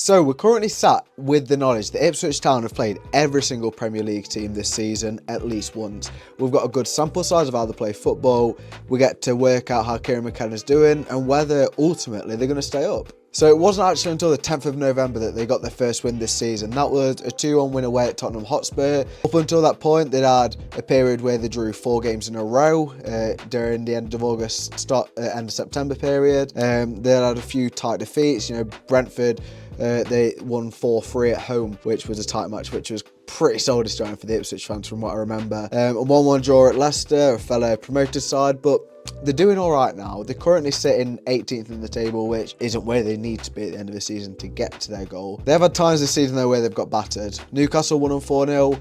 So we're currently sat with the knowledge that Ipswich Town have played every single Premier League team this season at least once. We've got a good sample size of how they play football. We get to work out how Keiran Mckenna's doing and whether ultimately they're going to stay up. So it wasn't actually until the 10th of November that they got their first win this season. That was a 2-1 win away at Tottenham Hotspur. Up until that point, they'd had a period where they drew 4 games in a row during the end of August, end of September period. They had a few tight defeats. Brentford, they won 4-3 at home, which was a tight match, which was pretty soul destroying for the Ipswich fans from what I remember. A 1-1 draw at Leicester, a fellow promoted side, but they're doing all right now. They're currently sitting 18th in the table, which isn't where they need to be at the end of the season to get to their goal. They have had times this season though where they've got battered. Newcastle won on 4-0.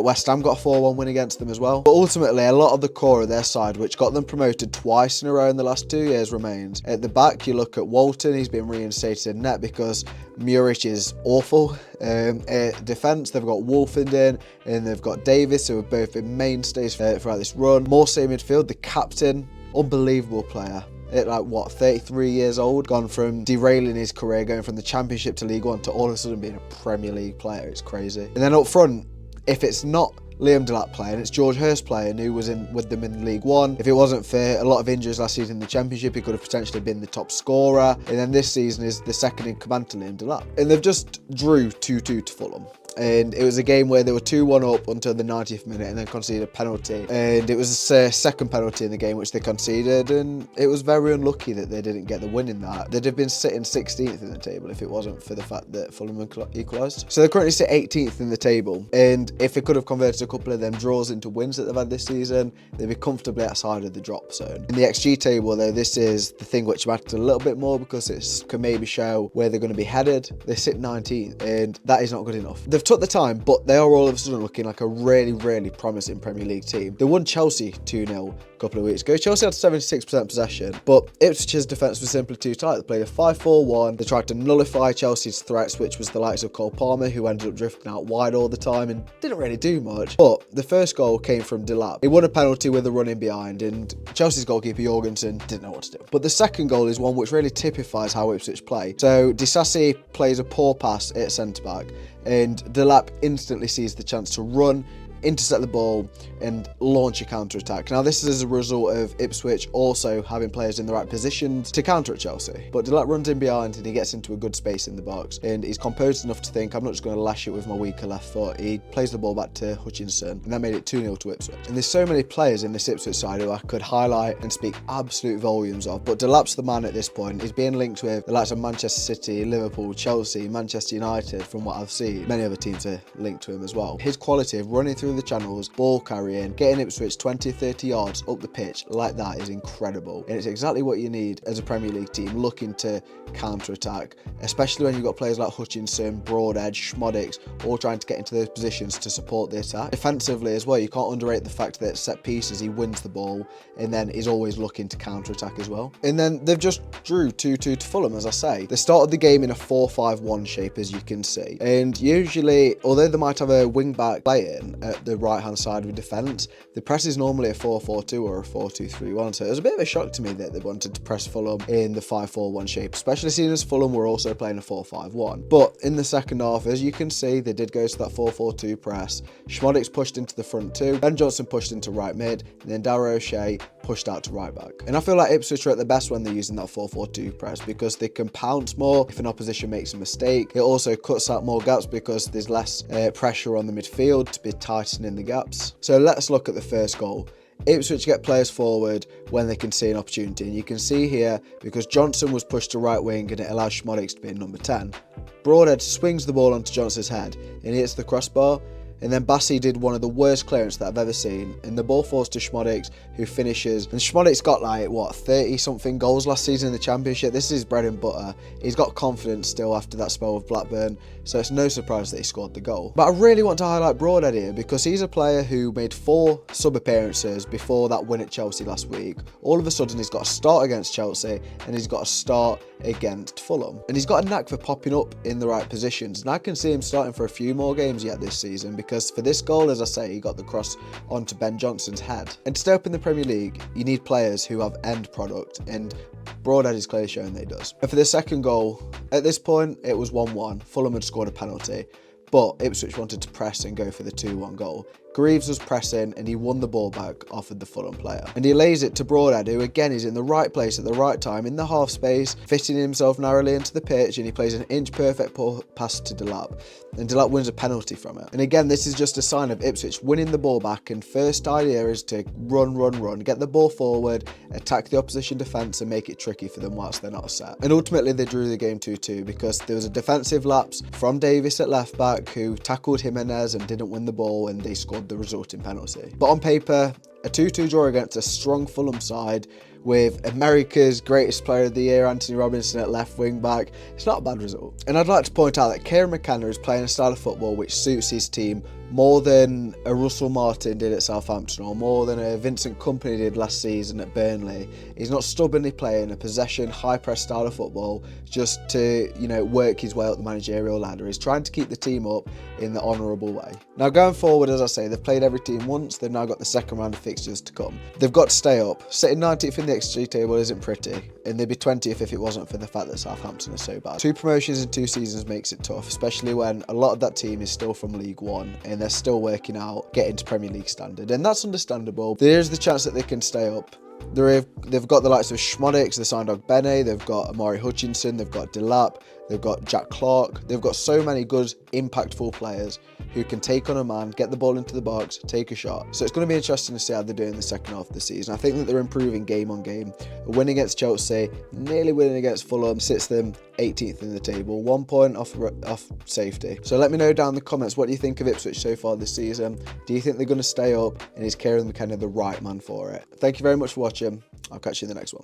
West Ham got a 4-1 win against them as well. But ultimately, a lot of the core of their side, which got them promoted twice in a row in the last 2 years, remains. At the back, you look at Walton, he's been reinstated in net because Muric is awful. At defence, they've got Wolfend in, and they've got Davis, who have both been mainstays throughout this run. Morsay midfield, the captain, unbelievable player. At 33 years old, gone from derailing his career, going from the Championship to League One to all of a sudden being a Premier League player. It's crazy. And then up front, if it's not Liam Delap playing, it's George Hurst playing, who was in with them in League One. If it wasn't for a lot of injuries last season in the Championship, he could have potentially been the top scorer. And then this season is the second in command to Liam Delap. And they've just drew 2-2 to Fulham. And it was a game where they were 2-1 up until the 90th minute and then conceded a penalty. And it was a second penalty in the game which they conceded, and it was very unlucky that they didn't get the win in that. They'd have been sitting 16th in the table if it wasn't for the fact that Fulham equalised. So they currently sit 18th in the table, and if they could have converted a couple of them draws into wins that they've had this season, they'd be comfortably outside of the drop zone. In the XG table though, this is the thing which matters a little bit more because it can maybe show where they're going to be headed. They sit 19th, and that is not good enough. They've took the time, but they are all of a sudden looking like a really, really promising Premier League team. They won Chelsea 2-0 a couple of weeks ago. Chelsea had 76% possession, but Ipswich's defence was simply too tight. They played a 5-4-1. They tried to nullify Chelsea's threats, which was the likes of Cole Palmer, who ended up drifting out wide all the time and didn't really do much. But the first goal came from Delap. He won a penalty with a run in behind, and Chelsea's goalkeeper Jorgensen didn't know what to do. But the second goal is one which really typifies how Ipswich play. So Disasi plays a poor pass at centre-back, and Delap instantly sees the chance to run, intercept the ball and launch a counter-attack. Now this is as a result of Ipswich also having players in the right positions to counter at Chelsea. But Delap runs in behind and he gets into a good space in the box, and he's composed enough to think, I'm not just going to lash it with my weaker left foot. He plays the ball back to Hutchinson, and that made it 2-0 to Ipswich. And there's so many players in this Ipswich side who I could highlight and speak absolute volumes of, but Delap's the man at this point. He's being linked with the likes of Manchester City, Liverpool, Chelsea, Manchester United from what I've seen. Many other teams are linked to him as well. His quality of running through the channels, ball carrying, getting Ipswich 20-30 yards up the pitch like that is incredible, and it's exactly what you need as a Premier League team looking to counter-attack, especially when you've got players like Hutchinson, Broadhead, Schmodix all trying to get into those positions to support the attack. Defensively as well, you can't underrate the fact that at set pieces he wins the ball and then is always looking to counter-attack as well. And then they've just drew 2-2 to Fulham, as I say. They started the game in a 4-5-1 shape, as you can see, and usually, although they might have a wing-back playing at the right-hand side of defence, the press is normally a 4-4-2 or a 4-2-3-1, so it was a bit of a shock to me that they wanted to press Fulham in the 5-4-1 shape, especially seeing as Fulham were also playing a 4-5-1. But in the second half, as you can see, they did go to that 4-4-2 press. Schmodix pushed into the front two, Ben Johnson pushed into right mid, and then Darragh O'Shea pushed out to right back. And I feel like Ipswich are at their best when they're using that 4-4-2 press because they can pounce more if an opposition makes a mistake. It also cuts out more gaps because there's less pressure on the midfield to be tightening the gaps. So let's look at the first goal. Ipswich get players forward when they can see an opportunity, and you can see here because Johnson was pushed to right wing and it allows Schmodix to be in number 10. Broadhead swings the ball onto Johnson's head and he hits the crossbar, and then Bassi did one of the worst clearances that I've ever seen, and the ball falls to Schmodix, who finishes. And Schmodix got 30-something goals last season in the Championship. This is his bread and butter. He's got confidence still after that spell with Blackburn, so it's no surprise that he scored the goal. But I really want to highlight Broadhead here because he's a player who made 4 sub-appearances before that win at Chelsea last week. All of a sudden he's got a start against Chelsea and he's got a start against Fulham. And he's got a knack for popping up in the right positions, and I can see him starting for a few more games yet this season because for this goal, as I say, he got the cross onto Ben Johnson's head. And to stay up in the Premier League, you need players who have end product, and Broadhead is clearly showing that he does. And for the second goal, at this point, it was 1-1. Fulham had scored a penalty, but Ipswich wanted to press and go for the 2-1 goal. Greaves was pressing and he won the ball back off of the Fulham player. And he lays it to Broadhead, who again is in the right place at the right time, in the half space, fitting himself narrowly into the pitch, and he plays an inch perfect pass to Delap. And Delap wins a penalty from it. And again, this is just a sign of Ipswich winning the ball back, and first idea is to run, get the ball forward, attack the opposition defence and make it tricky for them whilst they're not set. And ultimately they drew the game 2-2 because there was a defensive lapse from Davis at left back, who tackled Jimenez and didn't win the ball, and they scored the resulting penalty. But on paper, a 2-2 draw against a strong Fulham side with America's greatest player of the year, Anthony Robinson, at left wing back, it's not a bad result. And I'd like to point out that Keiran Mckenna is playing a style of football which suits his team more than a Russell Martin did at Southampton, or more than a Vincent Kompany did last season at Burnley. He's not stubbornly playing a possession, high press style of football just to, work his way up the managerial ladder. He's trying to keep the team up in the honourable way. Now going forward, as I say, they've played every team once. They've now got the second round of fixtures to come. They've got to stay up. Sitting 19th in the XG table isn't pretty, and they'd be 20th if it wasn't for the fact that Southampton are so bad. 2 promotions in 2 seasons makes it tough, especially when a lot of that team is still from League One and they're still working out getting to Premier League standard, and that's understandable. There is the chance that they can stay up. They've got the likes of Schmodix, the signed Bene, they've got Omari Hutchinson, they've got Delap, they've got Jack Clark. They've got so many good, impactful players who can take on a man, get the ball into the box, take a shot. So it's going to be interesting to see how they do in the second half of the season. I think that they're improving game on game. A win against Chelsea, nearly winning against Fulham, sits them 18th in the table, 1 point off safety. So let me know down in the comments, what do you think of Ipswich so far this season? Do you think they're going to stay up? And is Keiran Mckenna the right man for it? Thank you very much for watching. I'll catch you in the next one.